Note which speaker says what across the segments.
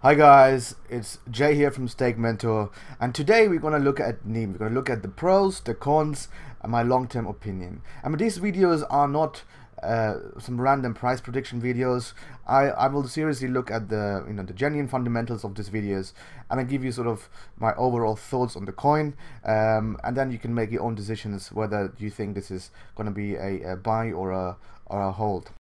Speaker 1: Hi guys, it's Jay here from StakeMentor, and today we're going to look at NEM. We're going to look at the pros, the cons, and my long-term opinion. I mean, these videos are not some random price prediction videos. I will seriously look at the the genuine fundamentals of these videos, and I give you sort of my overall thoughts on the coin, and then you can make your own decisions whether you think this is going to be a buy or a hold.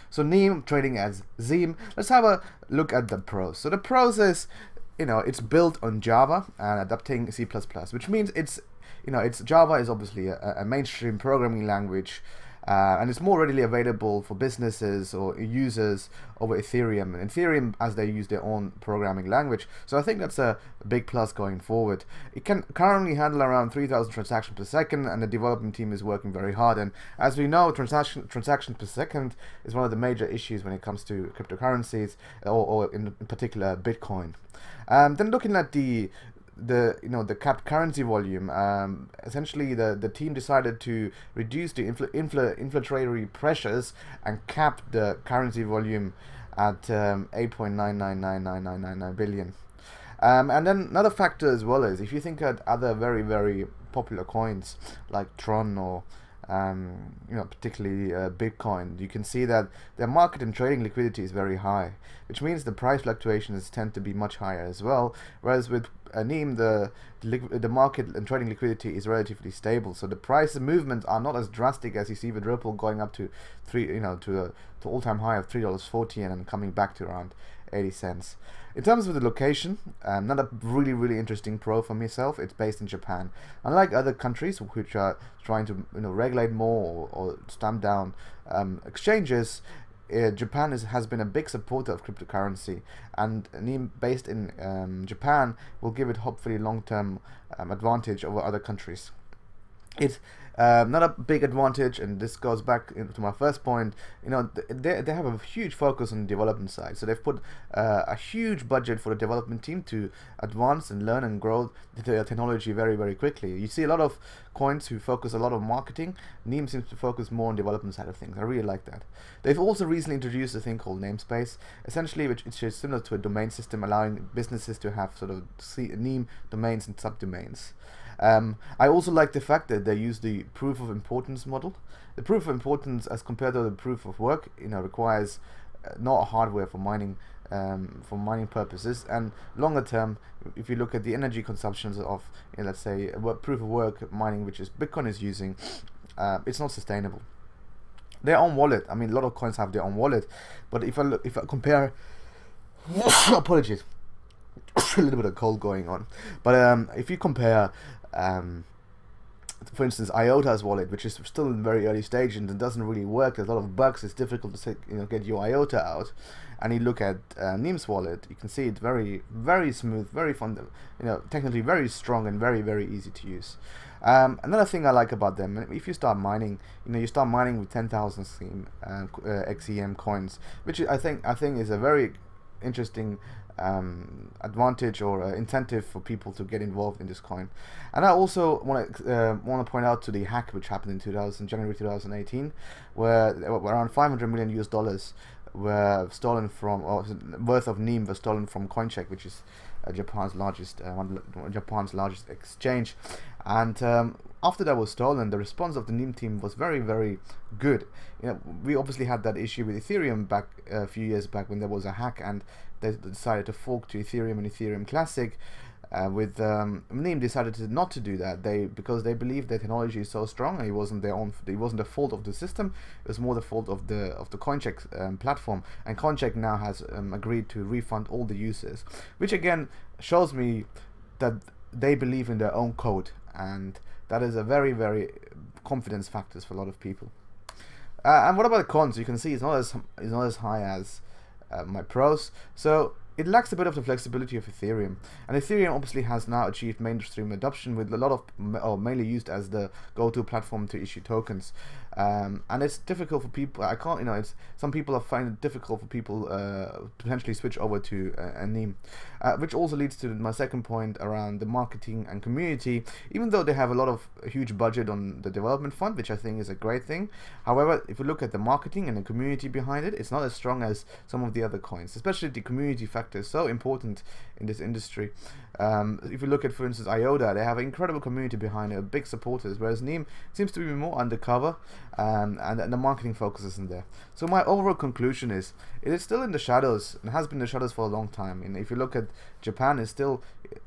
Speaker 1: So NEM trading as ZEM. Let's have a look at the pros. So the pros is, it's built on Java and adapting C++, which means it's Java is obviously a mainstream programming language, and it's more readily available for businesses or users over Ethereum. And Ethereum, as they use their own programming language, so I think that's a big plus going forward. It can currently handle around 3,000 transactions per second, and the development team is working very hard. And as we know, transactions per second is one of the major issues when it comes to cryptocurrencies, or in particular Bitcoin. Then looking at the capped currency volume, essentially the team decided to reduce the inflationary pressures and cap the currency volume at 8.9999999 billion. And then another factor as well is, if you think at other very popular coins like Tron or particularly Bitcoin, you can see that their market and trading liquidity is very high, which means the price fluctuations tend to be much higher as well. Whereas with NEM, the market and trading liquidity is relatively stable, so the price movements are not as drastic as you see with Ripple going up to to all-time high of $3.40 and then coming back to around 80 cents. In terms of the location, another really interesting pro for myself, it's based in Japan. Unlike other countries which are trying to regulate more or stamp down exchanges, Japan has been a big supporter of cryptocurrency, and NEM based in Japan will give it hopefully long-term advantage over other countries. It's not a big advantage, and this goes back to my first point. They have a huge focus on the development side, so they've put a huge budget for the development team to advance and learn and grow the technology very quickly. You see a lot of coins who focus a lot on marketing. NEM seems to focus more on development side of things. I really like that. They've also recently introduced a thing called namespace, essentially which is similar to a domain system, allowing businesses to have sort of NEM domains and subdomains. I also like the fact that they use the proof of importance model. The proof of importance, as compared to the proof of work, requires not hardware for mining purposes, and longer term, if you look at the energy consumptions of let's say proof of work mining, which is Bitcoin is using, it's not sustainable. Their own wallet, I mean, a lot of coins have their own wallet, but if I compare apologies, a little bit of cold going on, but if you compare for instance IOTA's wallet, which is still in very early stage and doesn't really work, there's a lot of bugs, it's difficult to get your IOTA out, and you look at NEM's wallet, you can see it's very smooth, very fun, technically very strong and very easy to use. Another thing I like about them, if you start mining, you start mining with 10,000 XEM coins, which I think is a very interesting advantage or incentive for people to get involved in this coin. And I also want to point out to the hack which happened in January 2018, where around $500 million US were stolen from, or worth of NEM was stolen from CoinCheck, which is Japan's largest exchange. And after that was stolen, the response of the NEM team was very good. We obviously had that issue with Ethereum back a few years back when there was a hack, and they decided to fork to Ethereum and Ethereum Classic. With NEM decided not to do that, because they believe their technology is so strong, and it wasn't the fault of the system, it was more the fault of the CoinCheck platform. And CoinCheck now has agreed to refund all the users, which again shows me that they believe in their own code, and that is a very confidence factors for a lot of people. And what about the cons? You can see it's not as high as my pros. So it lacks a bit of the flexibility of Ethereum, and Ethereum obviously has now achieved mainstream adoption, with a lot of, or mainly used as the go-to platform to issue tokens. and it's difficult for people. I can't, it's some people find it difficult for people to potentially switch over to a NEM, which also leads to my second point around the marketing and community. Even though they have a huge budget on the development fund, which I think is a great thing. However, if you look at the marketing and the community behind it, it's not as strong as some of the other coins. Especially the community factor is so important in this industry. If you look at, for instance, IOTA, they have an incredible community behind it, big supporters, whereas NEM seems to be more undercover, and the marketing focus isn't there. So my overall conclusion is, it is still in the shadows, and has been in the shadows for a long time. And if you look at Japan, is still,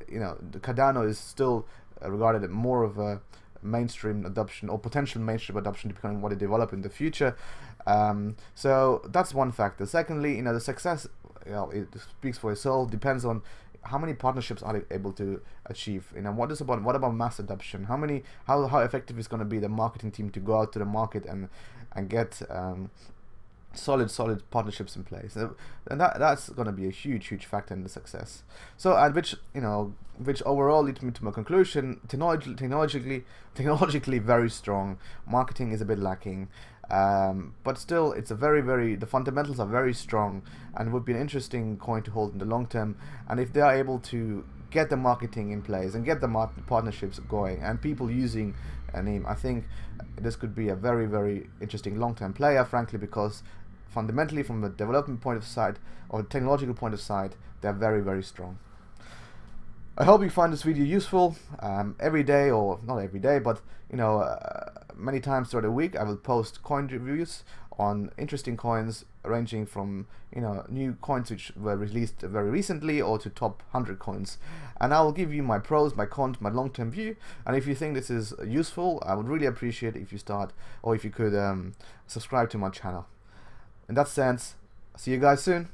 Speaker 1: the Cardano is still regarded as more of a mainstream adoption, or potential mainstream adoption, depending on what they develop in the future. So that's one factor. Secondly, the success, it speaks for itself, depends on how many partnerships are they able to achieve. What about mass adoption? How effective is going to be the marketing team to go out to the market and get solid partnerships in place, and that's going to be a huge factor in the success. So, and which overall leads me to my conclusion: technologically very strong. Marketing is a bit lacking, but still it's the fundamentals are very strong, and would be an interesting coin to hold in the long term. And if they are able to get the marketing in place and get the partnerships going and people using a NEM, I think this could be a very interesting long-term player, frankly, because fundamentally, from the development point of sight or technological point of sight, they're very strong. I hope you find this video useful. Every day, or not every day, but many times throughout the week, I will post coin reviews on interesting coins, ranging from new coins which were released very recently, or to top 100 coins. And I will give you my pros, my cons, my long-term view. And if you think this is useful, I would really appreciate it if you if you could subscribe to my channel. In that sense, see you guys soon.